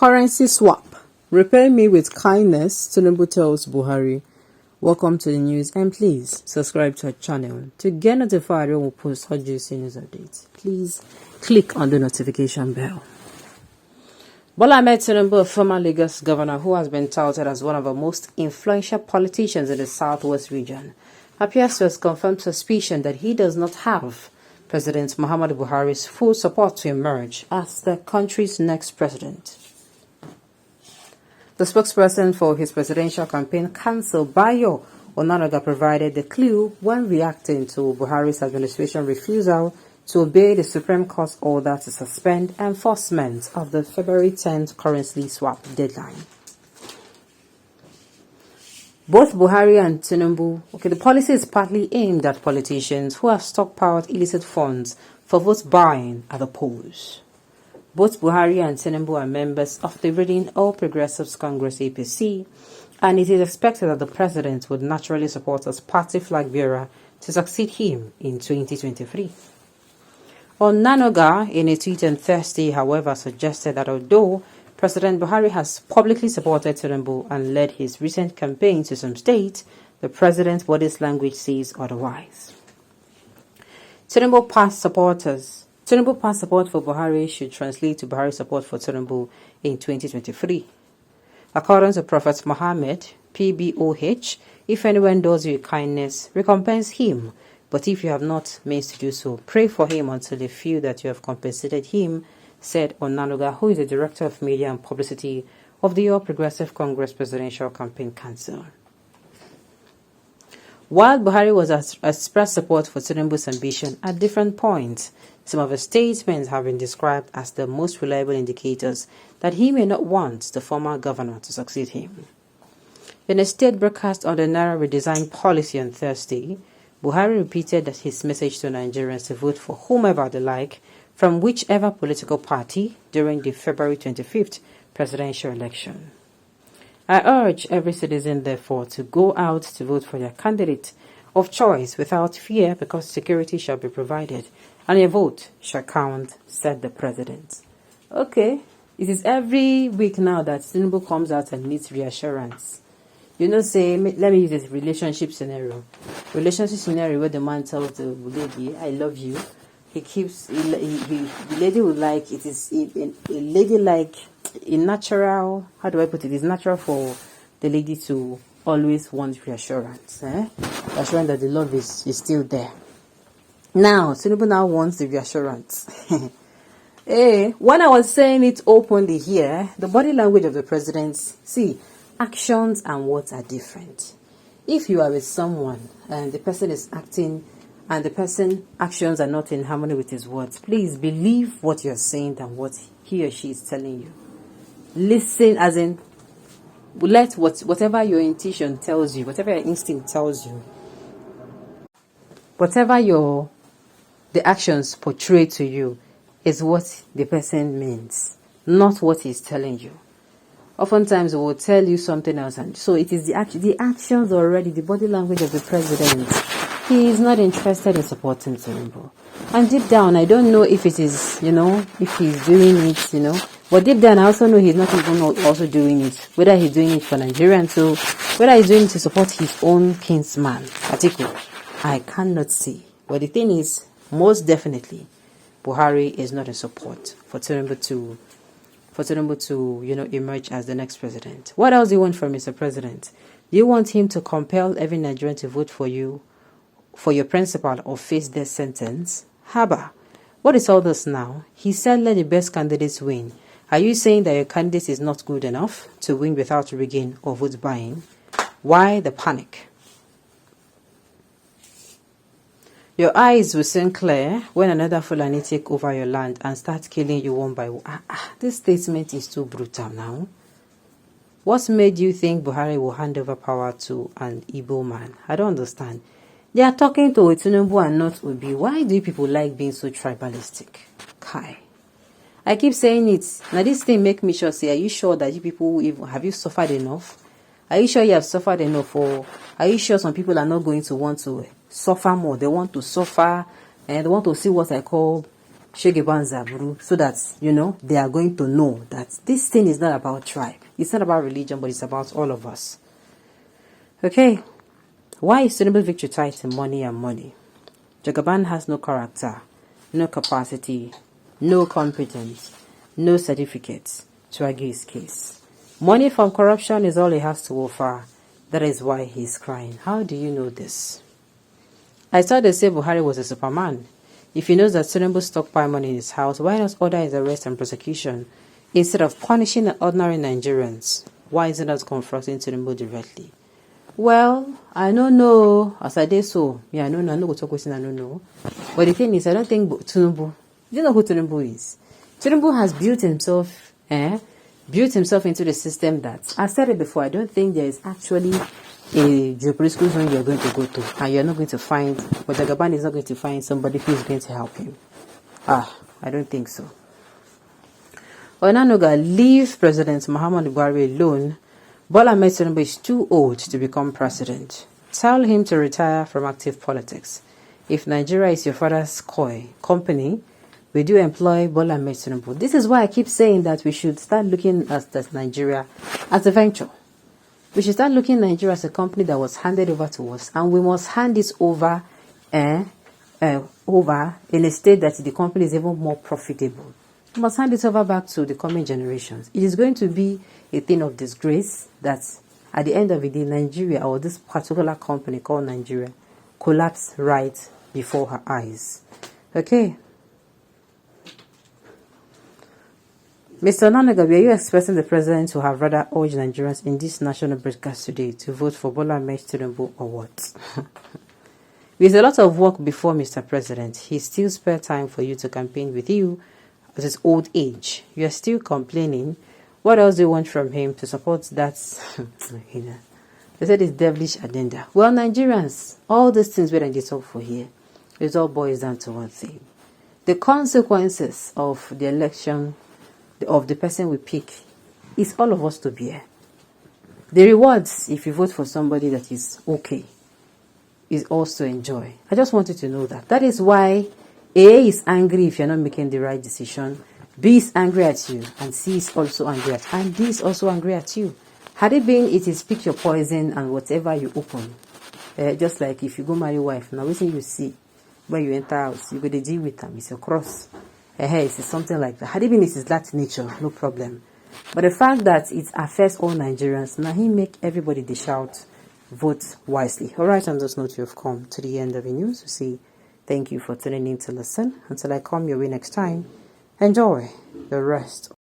Currency swap. Repay me with kindness, Tinubu tells Buhari. Welcome to the news, and please subscribe to our channel to get notified when we post hot juicy news updates. Please click on the notification bell. Bola Ahmed Tinubu, a former Lagos governor who has been touted as one of the most influential politicians in the southwest region, appears to have confirmed suspicion that he does not have President Muhammadu Buhari's full support to emerge as the country's next president. The spokesperson for his presidential campaign, Council Bayo Onanuga, provided the clue when reacting to Buhari's administration's refusal to obey the Supreme Court's order to suspend enforcement of the February 10th currency swap deadline. Both Buhari and Tinubu, the policy is partly aimed at politicians who have stockpiled illicit funds for vote buying at the polls. Both Buhari and Tinubu are members of the ruling All Progressives Congress APC, and it is expected that the president would naturally support as party flag bearer to succeed him in 2023. Onanuga, in a tweet on Thursday, however, suggested that although President Buhari has publicly supported Tinubu and led his recent campaign to some states, the president's body language says otherwise. Tinubu past support for Buhari should translate to Buhari support for Tinubu in 2023. According to Prophet Muhammad, PBOH, if anyone does you kindness, recompense him. But if you have not means to do so, pray for him until you feel that you have compensated him, said Onanuga, who is the Director of Media and Publicity of the All Progressive Congress Presidential Campaign Council. While Buhari was expressed support for Tinubu's ambition at different points, some of his statements have been described as the most reliable indicators that he may not want the former governor to succeed him. In a state broadcast on the Naira redesign policy on Thursday, Buhari repeated that his message to Nigerians to vote for whomever they like from whichever political party during the February 25th presidential election. I urge every citizen, therefore, to go out to vote for their candidate of choice without fear, because security shall be provided and your vote shall count, said the president. Okay, it is every week now that Tinubu comes out and needs reassurance. You know, say, let me use this relationship scenario. Relationship scenario where the man tells the lady, I love you. The lady would like, it is a lady like a natural, how do I put it? It's natural for the lady to always want reassurance. Assurance that the love is still there. Now, Tinubu now wants the reassurance. When I was saying it openly here, the body language of the president, see, actions and words are different. If you are with someone and the person is acting and the person's actions are not in harmony with his words, please believe what you're saying than what he or she is telling you. Listen, as in, let whatever your intuition tells you, whatever your instinct tells you, whatever the actions portray to you is what the person means, not what he's telling you. Oftentimes, we will tell you something else, and so it is the actions already, the body language of the president. He is not interested in supporting Tinubu. And deep down, I don't know if it is, if he's doing it, but deep down, I also know he's not even also doing it, whether he's doing it for Nigerians, so whether he's doing it to support his own kinsman, Atiku, I cannot see. But the thing is, most definitely, Buhari is not in support for Tinubu to emerge as the next president. What else do you want from Mr. President? Do you want him to compel every Nigerian to vote for you, for your principal, or face death sentence? Haba, what is all this now? He said, let the best candidates win. Are you saying that your candidate is not good enough to win without rigging or vote buying? Why the panic? Your eyes will soon clear when another Fulani take over your land and start killing you one by one. This statement is too brutal now. What made you think Buhari will hand over power to an Igbo man? I don't understand. They are talking to Tinubu and not Obi. Why do you people like being so tribalistic? Kai. I keep saying it. Now this thing make me sure, say, are you sure that you people, have you suffered enough? Are you sure you have suffered enough? Or are you sure some people are not going to want to suffer more? They want to suffer and they want to see what I call so that, they are going to know that this thing is not about tribe. It's not about religion, but it's about all of us. Okay. Why is Tinubu victory tied to money and money? Jagaban has no character, no capacity, no competence, no certificates to argue his case. Money from corruption is all he has to offer. That is why he's crying. How do you know this? I thought they say Buhari was a superman. If he knows that Tinubu stockpile money in his house, why not order his arrest and prosecution instead of punishing ordinary Nigerians? Why is he not confronting Tinubu directly? Well, I don't know. As I did so, I don't know. I don't know. But the thing is, I don't think Tinubu. Do you know who Tinubu is? Tinubu has built himself into the system that, I said it before, I don't think there is actually a geopolitical zone you're going to go to, and you're not going to find, but Jagaban is not going to find somebody who is going to help him. I don't think so. Onanuga, leave President Muhammadu Buhari alone. Bola Ahmed Tinubu is too old to become president. Tell him to retire from active politics. If Nigeria is your father's company, we do employ Bola Ahmed Tinubu. This is why I keep saying that we should start looking at Nigeria as a venture. We should start looking at Nigeria as a company that was handed over to us, and we must hand this over in a state that the company is even more profitable. We must hand it over back to the coming generations. It is going to be a thing of disgrace that at the end of the day, Nigeria, or this particular company called Nigeria, collapsed right before her eyes. Okay. Mr. Nanaga, are you expecting the president to have rather urged Nigerians in this national broadcast today to vote for Bola Ahmed Tinubu or what? With a lot of work before Mr. President, he still spare time for you to campaign with you at his old age. You are still complaining. What else do you want from him to support that? They said it's devilish agenda. Well, Nigerians, all these things we're going to talk for here, it all boils down to one thing. The consequences of the election of the person we pick is all of us to bear. The rewards, if you vote for somebody that is okay, is also enjoy. I just want you to know that. That is why A is angry if you're not making the right decision, B is angry at you, and C is also angry at you, and D is also angry at you. Had it been, it is pick your poison and whatever you open. Just like if you go marry wife, now listen, you see, when you enter house, you go to deal with them, it's a cross. It's something like that. Had it been, it is that nature, no problem. But the fact that it affects all Nigerians, now he make everybody they shout, vote wisely. Alright, on this note, you have come to the end of the news. We say thank you for tuning in to listen. Until I come your way next time, enjoy the rest